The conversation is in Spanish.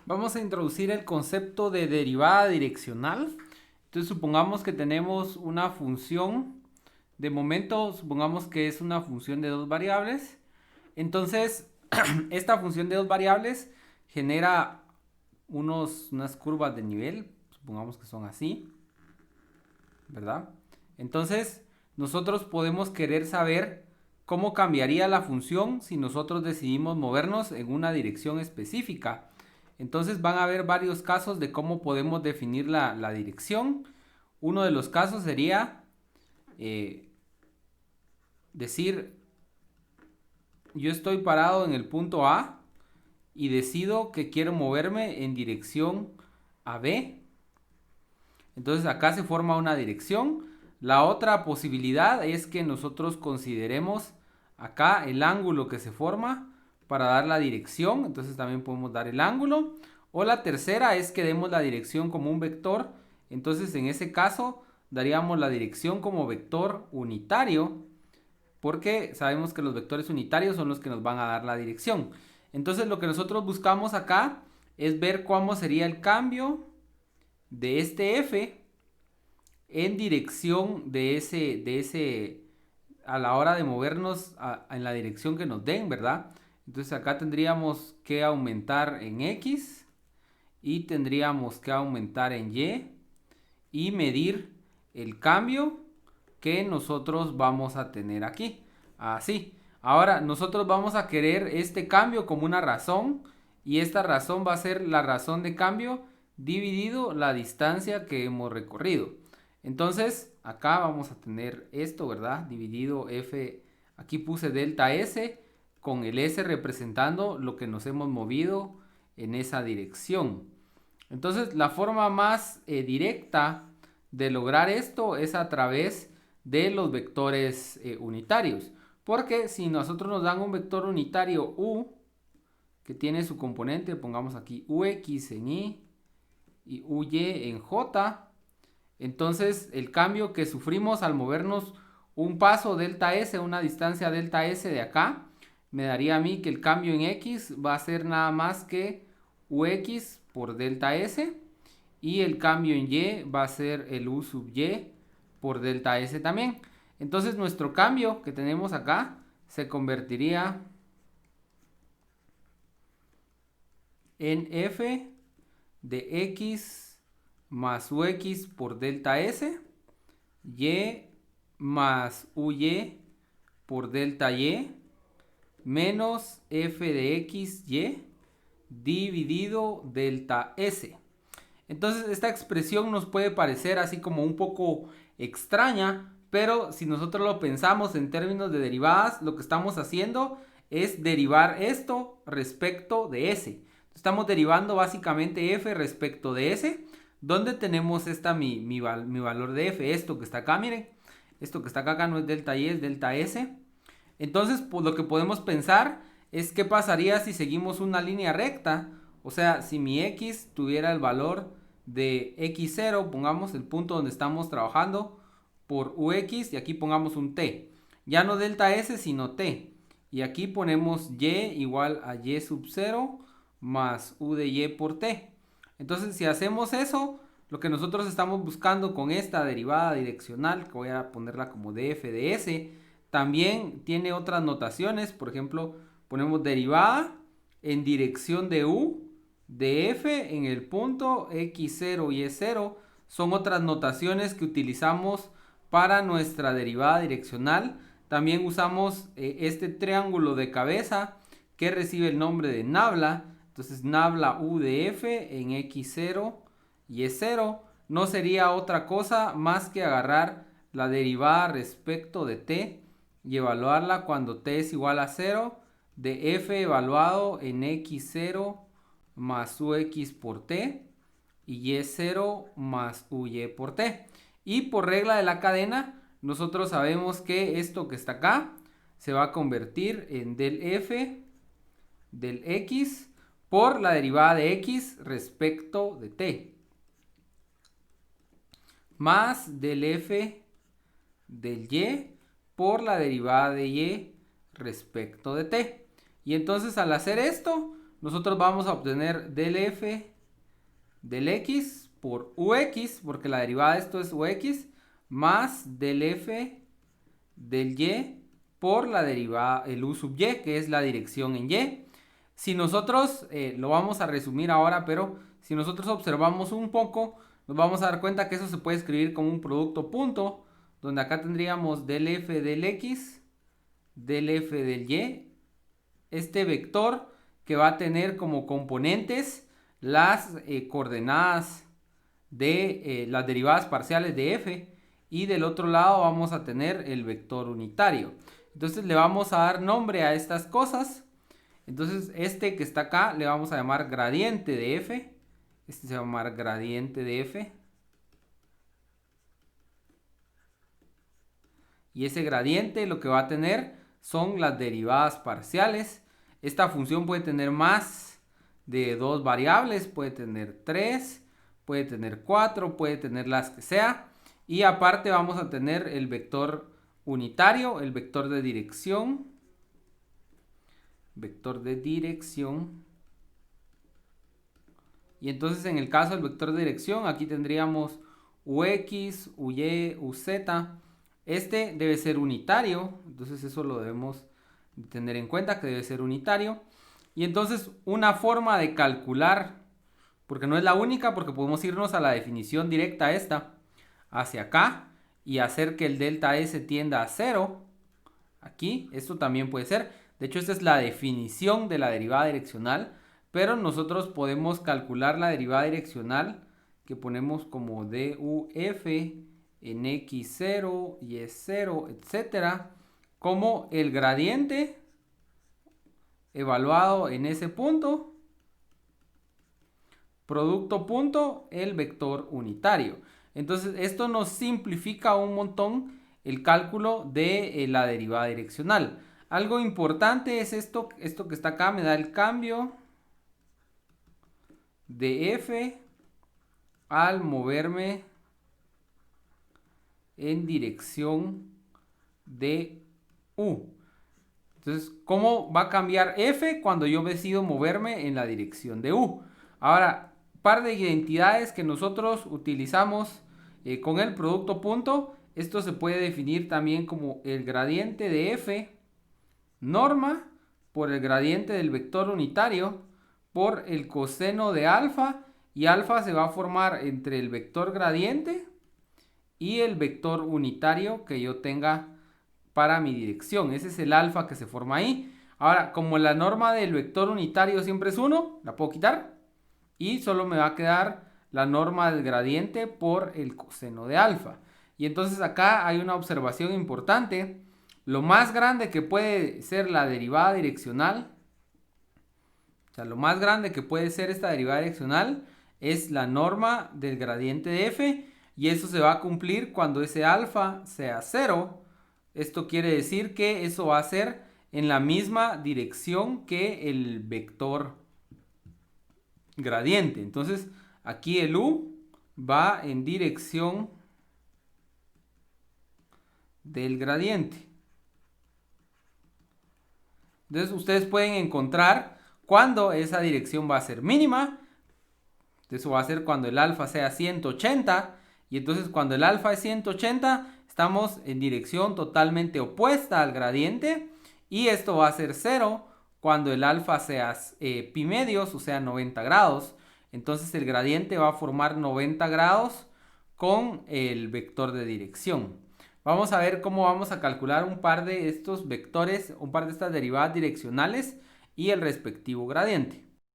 Vamos a introducir el concepto de derivada direccional. Entonces supongamos que tenemos una función, de momento supongamos que es una función de dos variables. Entonces esta función de dos variables genera unas curvas de nivel, supongamos que son así, ¿verdad? Entonces nosotros podemos querer saber cómo cambiaría la función si nosotros decidimos movernos en una dirección específica. Entonces van a haber varios casos de cómo podemos definir la dirección. Uno de los casos sería decir, yo estoy parado en el punto A y decido que quiero moverme en dirección a B. Entonces acá se forma una dirección. La otra posibilidad es que nosotros consideremos acá el ángulo que se forma para dar la dirección. Entonces también podemos dar el ángulo. O la tercera es que demos la dirección como un vector. Entonces en ese caso daríamos la dirección como vector unitario, porque sabemos que los vectores unitarios son los que nos van a dar la dirección. Entonces lo que nosotros buscamos acá es ver cómo sería el cambio de este f en dirección de ese a la hora de movernos en la dirección que nos den, ¿verdad? Entonces acá tendríamos que aumentar en x y tendríamos que aumentar en y medir el cambio que nosotros vamos a tener aquí. Así. Ahora nosotros vamos a querer este cambio como una razón y esta razón va a ser la razón de cambio dividido la distancia que hemos recorrido. Entonces acá vamos a tener esto, ¿verdad? Dividido f, aquí puse delta s con el s representando lo que nos hemos movido en esa dirección. Entonces la forma más directa de lograr esto es a través de los vectores unitarios. Porque si nosotros nos dan un vector unitario u, que tiene su componente, pongamos aquí ux en y uy en j, entonces el cambio que sufrimos al movernos un paso delta s, una distancia delta s de acá, me daría a mí que el cambio en x va a ser nada más que ux por delta s, y el cambio en y va a ser el u sub y por delta s también. Entonces nuestro cambio que tenemos acá se convertiría en f de x más ux por delta s, y más uy por delta y, menos f de x y dividido delta s. Entonces esta expresión nos puede parecer así como un poco extraña, pero si nosotros lo pensamos en términos de derivadas, lo que estamos haciendo es derivar esto respecto de s. Estamos derivando básicamente f respecto de s, donde tenemos mi valor de f, esto que está acá, miren, esto que está acá no es delta y, es delta s. Entonces, pues lo que podemos pensar es qué pasaría si seguimos una línea recta. O sea, si mi x tuviera el valor de x0, pongamos el punto donde estamos trabajando, por ux, y aquí pongamos un t. Ya no delta s, sino t. Y aquí ponemos y igual a y sub 0 más u de y por t. Entonces, si hacemos eso, lo que nosotros estamos buscando con esta derivada direccional, que voy a ponerla como df de s, también tiene otras notaciones. Por ejemplo, ponemos derivada en dirección de u de f en el punto x0 y e0. Son otras notaciones que utilizamos para nuestra derivada direccional. También usamos este triángulo de cabeza que recibe el nombre de nabla. Entonces nabla u de f en x0 y e0 no sería otra cosa más que agarrar la derivada respecto de t y evaluarla cuando t es igual a 0 de f evaluado en x0 más ux por t y y0 más uy por t. Y por regla de la cadena, nosotros sabemos que esto que está acá se va a convertir en del f del x por la derivada de x respecto de t, más del f del y por la derivada de y respecto de t. Y entonces al hacer esto, nosotros vamos a obtener del f del x por ux, porque la derivada de esto es ux, más del f del y por la derivada, el u sub y, que es la dirección en y. Si nosotros, lo vamos a resumir ahora, pero si nosotros observamos un poco, nos vamos a dar cuenta que eso se puede escribir como un producto punto, donde acá tendríamos del f del x, del f del y, este vector que va a tener como componentes las coordenadas de las derivadas parciales de f, y del otro lado vamos a tener el vector unitario. Entonces le vamos a dar nombre a estas cosas. Entonces este que está acá le vamos a llamar gradiente de f. Este se va a llamar gradiente de f. Y ese gradiente lo que va a tener son las derivadas parciales. Esta función puede tener más de 2 variables, puede tener 3, puede tener 4, puede tener las que sea. Y aparte vamos a tener el vector unitario, el vector de dirección. Vector de dirección. Y entonces en el caso del vector de dirección, aquí tendríamos ux, uy, uz. Este debe ser unitario, entonces eso lo debemos tener en cuenta, que debe ser unitario. Y entonces una forma de calcular, porque no es la única, porque podemos irnos a la definición directa esta, hacia acá, y hacer que el delta S tienda a 0. Aquí, esto también puede ser. De hecho, esta es la definición de la derivada direccional, pero nosotros podemos calcular la derivada direccional que ponemos como duf en x0, y0, etcétera, como el gradiente evaluado en ese punto, producto punto, el vector unitario. Entonces esto nos simplifica un montón el cálculo de la derivada direccional. Algo importante es esto que está acá, me da el cambio de f al moverme en dirección de u. Entonces, ¿cómo va a cambiar f cuando yo decido moverme en la dirección de u? Ahora, par de identidades que nosotros utilizamos con el producto punto. Esto se puede definir también como el gradiente de f norma por el gradiente del vector unitario por el coseno de alfa, y alfa se va a formar entre el vector gradiente y el vector unitario que yo tenga para mi dirección. Ese es el alfa que se forma ahí. Ahora, como la norma del vector unitario siempre es 1, la puedo quitar y solo me va a quedar la norma del gradiente por el coseno de alfa. Y entonces acá hay una observación importante. Lo más grande que puede ser la derivada direccional, o sea, lo más grande que puede ser esta derivada direccional es la norma del gradiente de f, y eso se va a cumplir cuando ese alfa sea 0. Esto quiere decir que eso va a ser en la misma dirección que el vector gradiente. Entonces aquí el u va en dirección del gradiente. Entonces ustedes pueden encontrar cuando esa dirección va a ser mínima. Eso va a ser cuando el alfa sea 180. Y entonces cuando el alfa es 180, estamos en dirección totalmente opuesta al gradiente. Y esto va a ser 0 cuando el alfa sea pi medios, o sea 90 grados. Entonces el gradiente va a formar 90 grados con el vector de dirección. Vamos a ver cómo vamos a calcular un par de estos vectores, un par de estas derivadas direccionales y el respectivo gradiente.